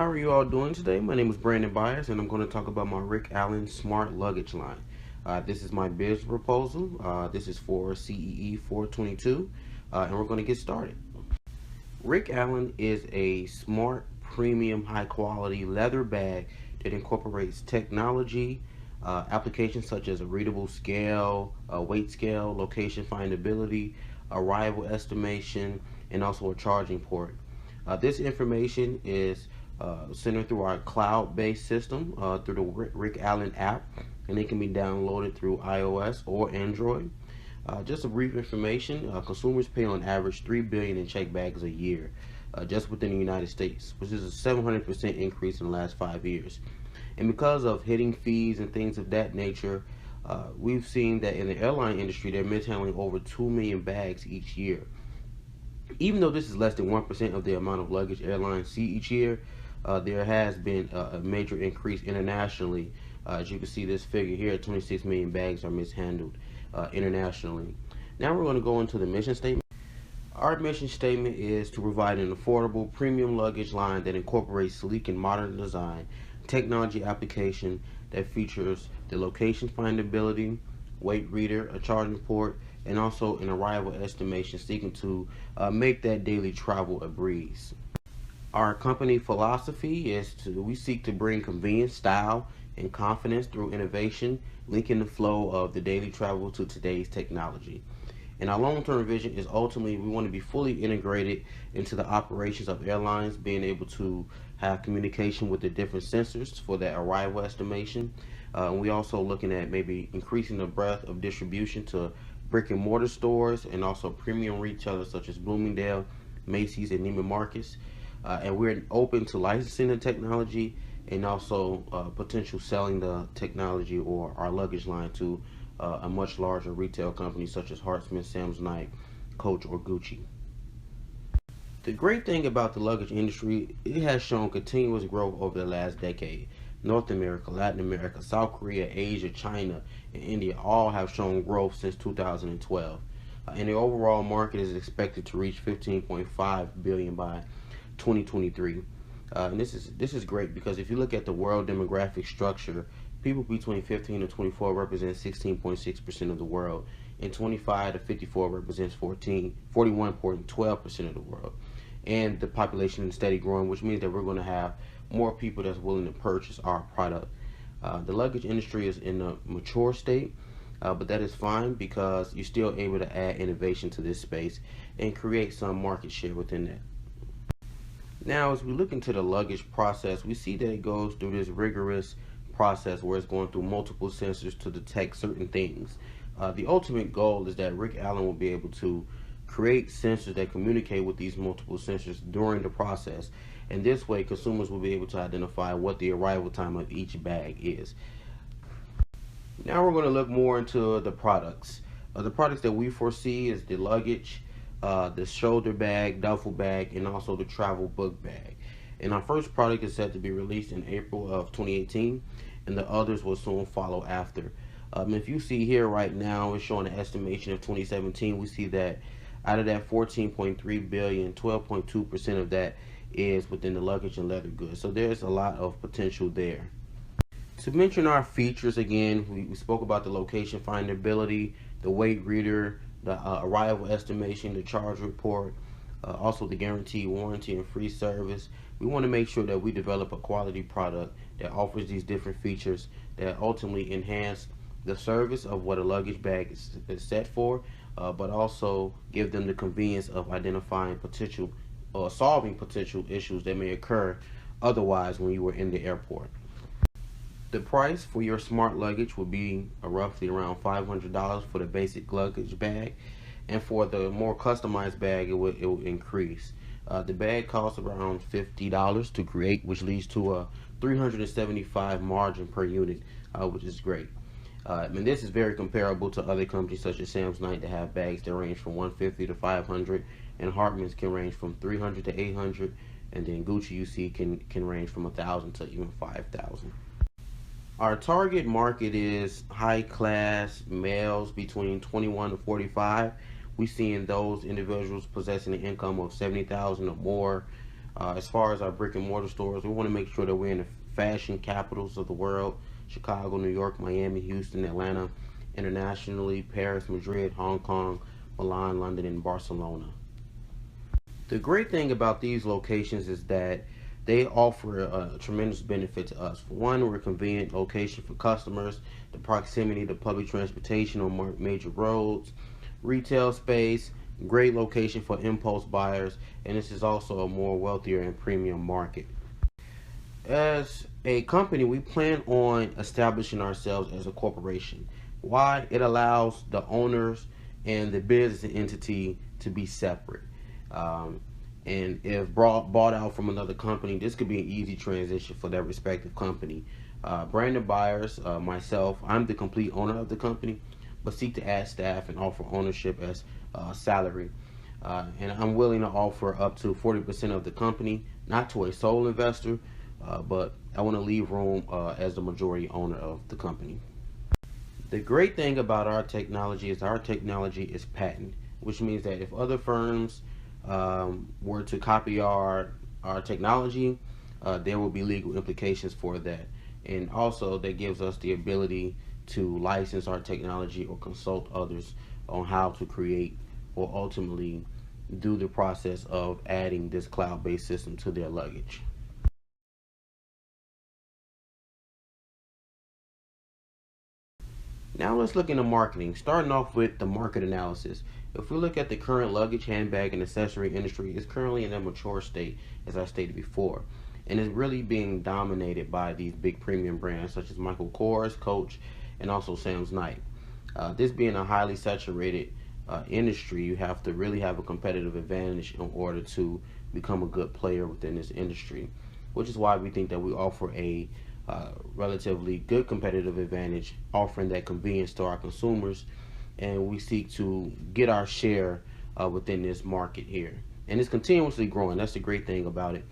How are you all doing today? My name is Brandon Byers, and I'm going to talk about my Rick Allen Smart Luggage line. This is my business proposal. This is for CEE 422, and we're going to get started. Rick Allen is a smart, premium, high quality leather bag that incorporates technology, applications such as a readable scale, a weight scale, location findability, arrival estimation, and also a charging port. This information is centered through our cloud-based system through the Rick Allen app, and it can be downloaded through iOS or Android. Just a brief information: consumers pay on average $3 billion in check bags a year, just within the United States, which is a 700% increase in the last 5 years. And because of hitting fees and things of that nature, we've seen that in the airline industry, they're mishandling over 2 million bags each year. Even though this is less than 1% of the amount of luggage airlines see each year, there has been a major increase internationally. As you can see this figure here, 26 million bags are mishandled internationally. Now we're going to go into the mission statement. Our mission statement is to provide an affordable premium luggage line that incorporates sleek and modern design, technology application that features the location findability, weight reader, a charging port, and also an arrival estimation seeking to make that daily travel a breeze. Our company philosophy is we seek to bring convenience, style, and confidence through innovation, linking the flow of the daily travel to today's technology. And our long-term vision is ultimately we want to be fully integrated into the operations of airlines, being able to have communication with the different sensors for that arrival estimation. And we also looking at maybe increasing the breadth of distribution to brick and mortar stores and also premium retailers such as Bloomingdale, Macy's, and Neiman Marcus. And we're open to licensing the technology and also potential selling the technology or our luggage line to a much larger retail company such as Hartsman, Samsonite, Coach, or Gucci. The great thing about the luggage industry, it has shown continuous growth over the last decade. North America, Latin America, South Korea, Asia, China, and India all have shown growth since 2012. And the overall market is expected to reach 15.5 billion by 2023. And this is great because if you look at the world demographic structure, people between 15 and 24 represent 16.6% of the world, and 25 to 54 represents 41.12% of the world. And the population is steady growing, which means that we're going to have more people that's willing to purchase our product. The luggage industry is in a mature state, but that is fine because you're still able to add innovation to this space and create some market share within that. Now, as we look into the luggage process, we see that it goes through this rigorous process where it's going through multiple sensors to detect certain things. The ultimate goal is that Rick Allen will be able to create sensors that communicate with these multiple sensors during the process. And this way, consumers will be able to identify what the arrival time of each bag is. Now we're going to look more into the products. The products that we foresee is the luggage, the shoulder bag, duffel bag, and also the travel book bag. And our first product is set to be released in April of 2018, and the others will soon follow after. If you see here right now, it's showing an estimation of 2017. We see that out of that 14.3 billion, 12.2% of that is within the luggage and leather goods. So there's a lot of potential there. To mention our features again, we spoke about the location findability, the weight reader, the arrival estimation, the charge report, also the guaranteed warranty and free service. We want to make sure that we develop a quality product that offers these different features that ultimately enhance the service of what a luggage bag is set for, but also give them the convenience of identifying potential or solving potential issues that may occur otherwise when you were in the airport. The price for your smart luggage will be roughly around $500 for the basic luggage bag, and for the more customized bag, it will increase. The bag costs around $50 to create, which leads to a 375 margin per unit, which is great. And this is very comparable to other companies such as Samsonite that have bags that range from 150 to 500, and Hartman's can range from 300 to 800, and then Gucci you see can range from 1,000 to even 5,000. Our target market is high class males between 21 to 45. We seeing those individuals possessing an income of 70,000 or more, As far as our brick and mortar stores, we want to make sure that we're in the fashion capitals of the world: Chicago, New York, Miami, Houston, Atlanta, internationally, Paris, Madrid, Hong Kong, Milan, London, and Barcelona. The great thing about these locations is that they offer a tremendous benefit to us. For one, we're a convenient location for customers, the proximity to public transportation on major roads, retail space, great location for impulse buyers, and this is also a more wealthier and premium market. As a company, we plan on establishing ourselves as a corporation. Why? It allows the owners and the business entity to be separate. Um, and if bought out from another company, this could be an easy transition for their respective company. Brandon Byers, myself, I'm the complete owner of the company, but seek to add staff and offer ownership as salary. And I'm willing to offer up to 40% of the company, not to a sole investor, but I want to leave room as the majority owner of the company. The great thing about our technology is patent, which means that if other firms were to copy our technology, there will be legal implications for that. And also, that gives us the ability to license our technology or consult others on how to create or ultimately do the process of adding this cloud-based system to their luggage. Now let's look into marketing, starting off with the market analysis. If we look at the current luggage, handbag, and accessory industry, it's currently in a mature state, as I stated before, and is really being dominated by these big premium brands such as Michael Kors, Coach, and also Sam's Night. This being a highly saturated industry, you have to really have a competitive advantage in order to become a good player within this industry, which is why we think that we offer a relatively good competitive advantage, offering that convenience to our consumers, and we seek to get our share within this market here. And it's continuously growing. That's the great thing about it.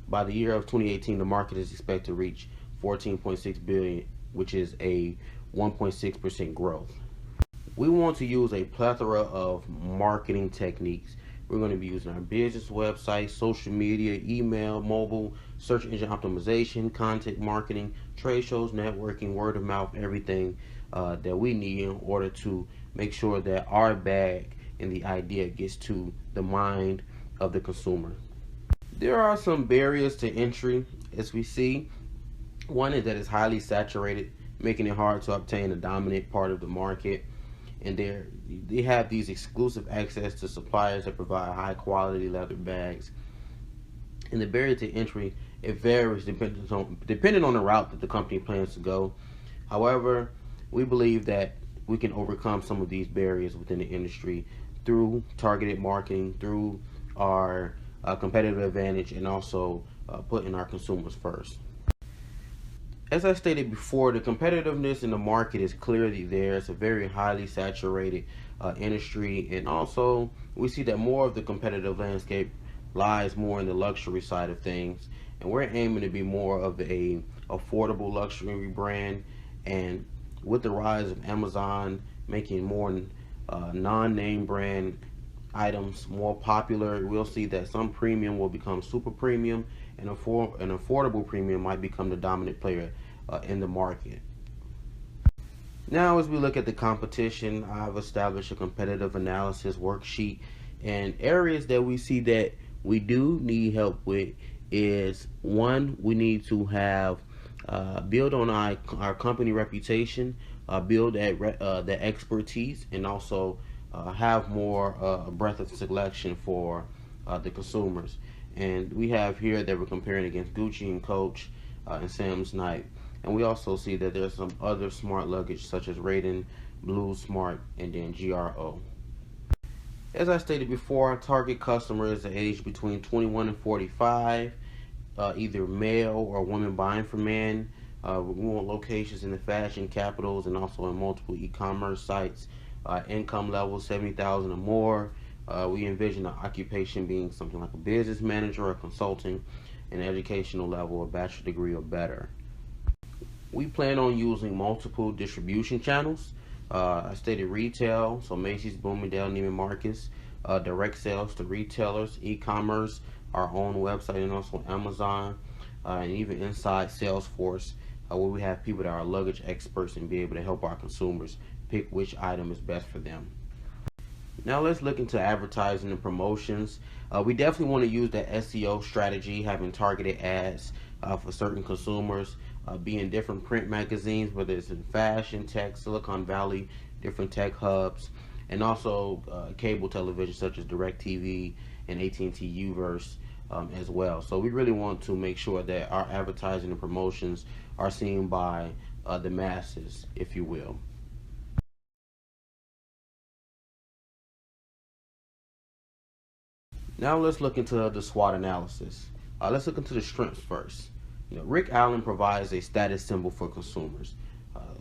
By the year of 2018, the market is expected to reach 14.6 billion, which is a 1.6% growth. We want to use a plethora of marketing techniques. We're going to be using our business website, social media, email, mobile, search engine optimization, content marketing, trade shows, networking, word of mouth, everything that we need in order to make sure that our bag and the idea gets to the mind of the consumer. There are some barriers to entry, as we see. One is that it's highly saturated, making it hard to obtain a dominant part of the market. And they have these exclusive access to suppliers that provide high quality leather bags. And the barrier to entry, it varies depending on the route that the company plans to go. However, we believe that we can overcome some of these barriers within the industry through targeted marketing, through our competitive advantage, and also putting our consumers first. As I stated before, the competitiveness in the market is clearly there. It's a very highly saturated industry, and also we see that more of the competitive landscape lies more in the luxury side of things, and we're aiming to be more of a affordable luxury brand. And with the rise of Amazon making more non-name brand items more popular, we'll see that some premium will become super premium, and an affordable premium might become the dominant player in the market. Now, as we look at the competition, I've established a competitive analysis worksheet, and areas that we see that we do need help with is, one, we need to have build on our company reputation, build the expertise, and also have more breadth of selection for the consumers. And we have here that we're comparing against Gucci and Coach and Sam's Night. And we also see that there's some other smart luggage such as Raiden, Blue Smart, and then GRO. As I stated before, our target customer is aged between 21 and 45, either male or woman buying for men. We want locations in the fashion capitals and also in multiple e-commerce sites. Income level 70,000 or more. We envision the occupation being something like a business manager or consulting, an educational level, a bachelor's degree or better. We plan on using multiple distribution channels. I stated retail, so Macy's, Bloomingdale, Neiman Marcus, direct sales to retailers, e-commerce, our own website and also Amazon, and even inside Salesforce, where we have people that are luggage experts and be able to help our consumers pick which item is best for them. Now let's look into advertising and promotions. We definitely want to use that SEO strategy, having targeted ads for certain consumers, be in different print magazines, whether it's in fashion, tech, Silicon Valley, different tech hubs, and also cable television such as DirecTV and AT&T Uverse as well. So we really want to make sure that our advertising and promotions are seen by the masses, if you will. Now let's look into the SWOT analysis. Let's look into the strengths first. Rick Allen provides a status symbol for consumers.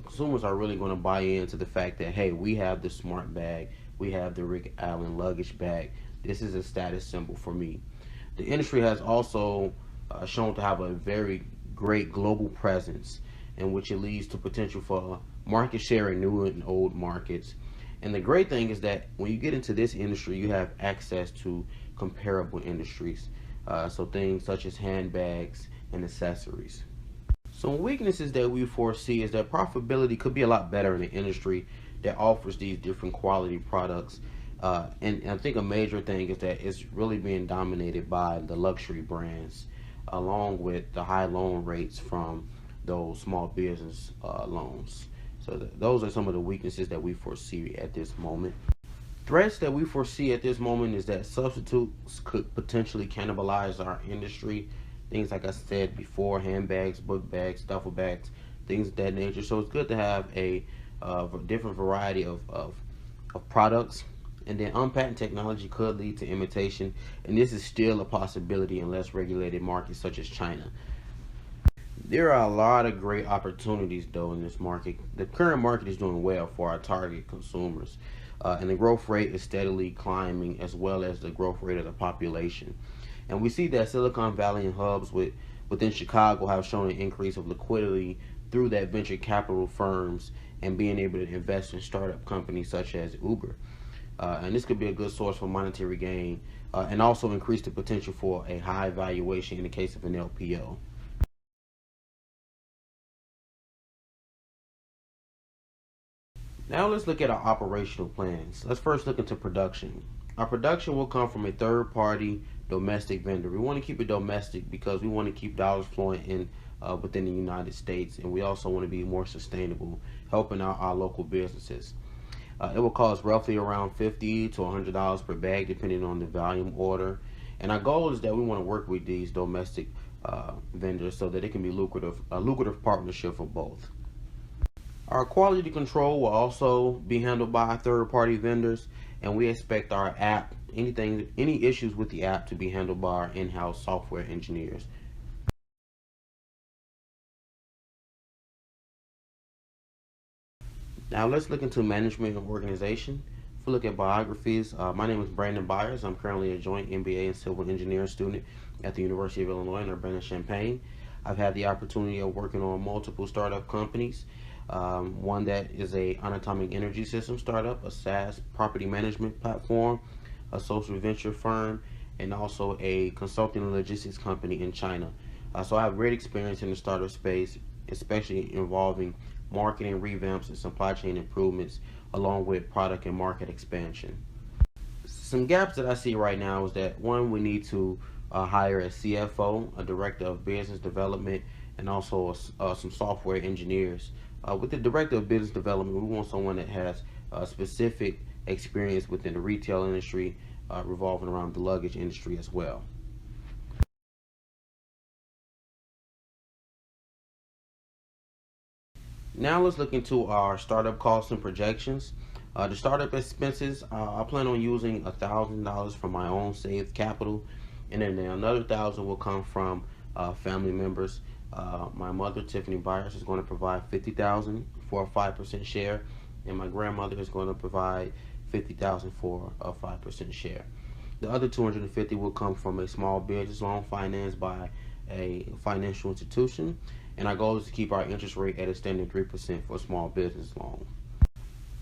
Consumers are really going to buy into the fact that, hey, we have the smart bag, we have the Rick Allen luggage bag. This is a status symbol for me. The industry has also shown to have a very great global presence, in which it leads to potential for market share in new and old markets. And the great thing is that when you get into this industry, you have access to comparable industries. So things such as handbags and accessories. Some weaknesses that we foresee is that profitability could be a lot better in an industry that offers these different quality products. And I think a major thing is that it's really being dominated by the luxury brands, along with the high loan rates from those small business loans. So those are some of the weaknesses that we foresee at this moment. Threats that we foresee at this moment is that substitutes could potentially cannibalize our industry. Things like I said before, handbags, book bags, duffel bags, things of that nature. So it's good to have a different variety of products. And then unpatented technology could lead to imitation, and this is still a possibility in less regulated markets such as China. There are a lot of great opportunities though in this market. The current market is doing well for our target consumers, and the growth rate is steadily climbing, as well as the growth rate of the population. And we see that Silicon Valley and hubs within Chicago have shown an increase of liquidity through that venture capital firms and being able to invest in startup companies such as Uber. And this could be a good source for monetary gain, and also increase the potential for a high valuation in the case of an LPO. Now let's look at our operational plans. Let's first look into production. Our production will come from a third-party domestic vendor. We want to keep it domestic because we want to keep dollars flowing in within the United States, and we also want to be more sustainable, helping out our local businesses. It will cost roughly around $50 to $100 per bag, depending on the volume order. And our goal is that we want to work with these domestic vendors so that it can be a lucrative partnership for both. Our quality control will also be handled by third-party vendors, and we expect our app, any issues with the app, to be handled by our in-house software engineers. Now let's look into management and organization. If we look at biographies, my name is Brandon Byers. I'm currently a joint MBA and civil engineering student at the University of Illinois in Urbana-Champaign. I've had the opportunity of working on multiple startup companies. One that is a unatomic energy system startup, a SaaS property management platform, a social venture firm, and also a consulting and logistics company in China. So I have great experience in the startup space, especially involving marketing revamps and supply chain improvements, along with product and market expansion. Some gaps that I see right now is that, one, we need to hire a CFO, a director of business development, and also some software engineers. With the director of business development, we want someone that has specific experience within the retail industry, revolving around the luggage industry as well. Now let's look into our startup costs and projections. The startup expenses, I plan on using $1,000 from my own saved capital, and then another $1,000 will come from family members. My mother, Tiffany Byers, is going to provide $50,000 for a 5% share, and my grandmother is going to provide $50,000 for a 5% share. The other $250 will come from a small business loan financed by a financial institution, and our goal is to keep our interest rate at a standard 3% for a small business loan.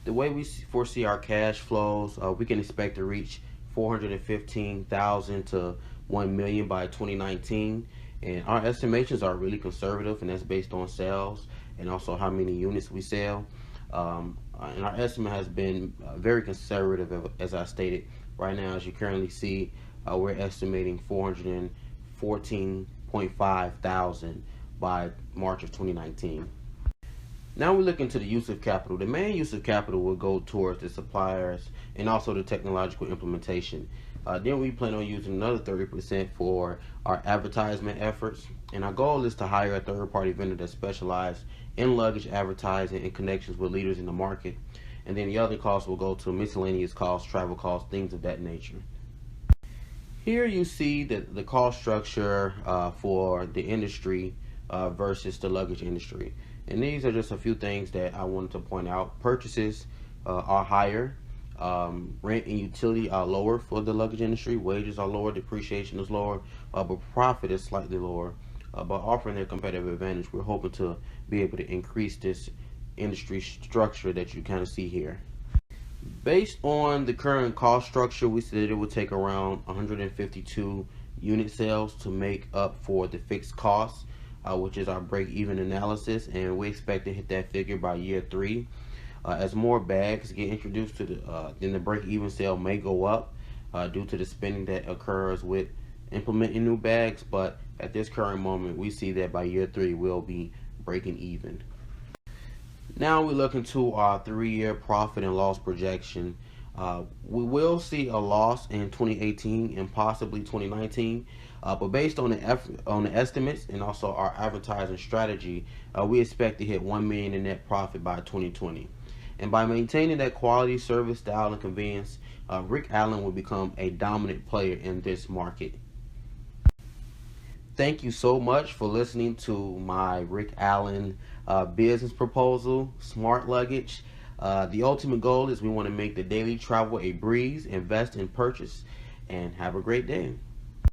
The way we foresee our cash flows, we can expect to reach $415,000 to 1 million by 2019. And our estimations are really conservative, and that's based on sales and also how many units we sell. And our estimate has been very conservative, as I stated. Right now, as you currently see, we're estimating 414.5 thousand by March of 2019. Now we look into the use of capital. The main use of capital will go towards the suppliers and also the technological implementation. Then we plan on using another 30% for our advertisement efforts. And our goal is to hire a third-party vendor that specializes in luggage advertising and connections with leaders in the market. And then the other costs will go to miscellaneous costs, travel costs, things of that nature. Here you see the cost structure for the industry versus the luggage industry. And these are just a few things that I wanted to point out. Purchases are higher. Rent and utility are lower for the luggage industry. Wages are lower. Depreciation is lower. But profit is slightly lower. By offering a competitive advantage, we're hoping to be able to increase this industry structure that you kind of see here. Based on the current cost structure, we said it would take around 152 unit sales to make up for the fixed costs, which is our break-even analysis, and we expect to hit that figure by year 3. As more bags get introduced to then the break-even sale may go up due to the spending that occurs with implementing new bags. But at this current moment, we see that by year 3 we'll be breaking even. Now we look into our 3-year profit and loss projection. We will see a loss in 2018 and possibly 2019, but based on the estimates and also our advertising strategy, we expect to hit 1 million in net profit by 2020. And by maintaining that quality, service, style, and convenience, Rick Allen will become a dominant player in this market. Thank you so much for listening to my Rick Allen business proposal, Smart Luggage. The ultimate goal is we want to make the daily travel a breeze, invest and purchase, and have a great day.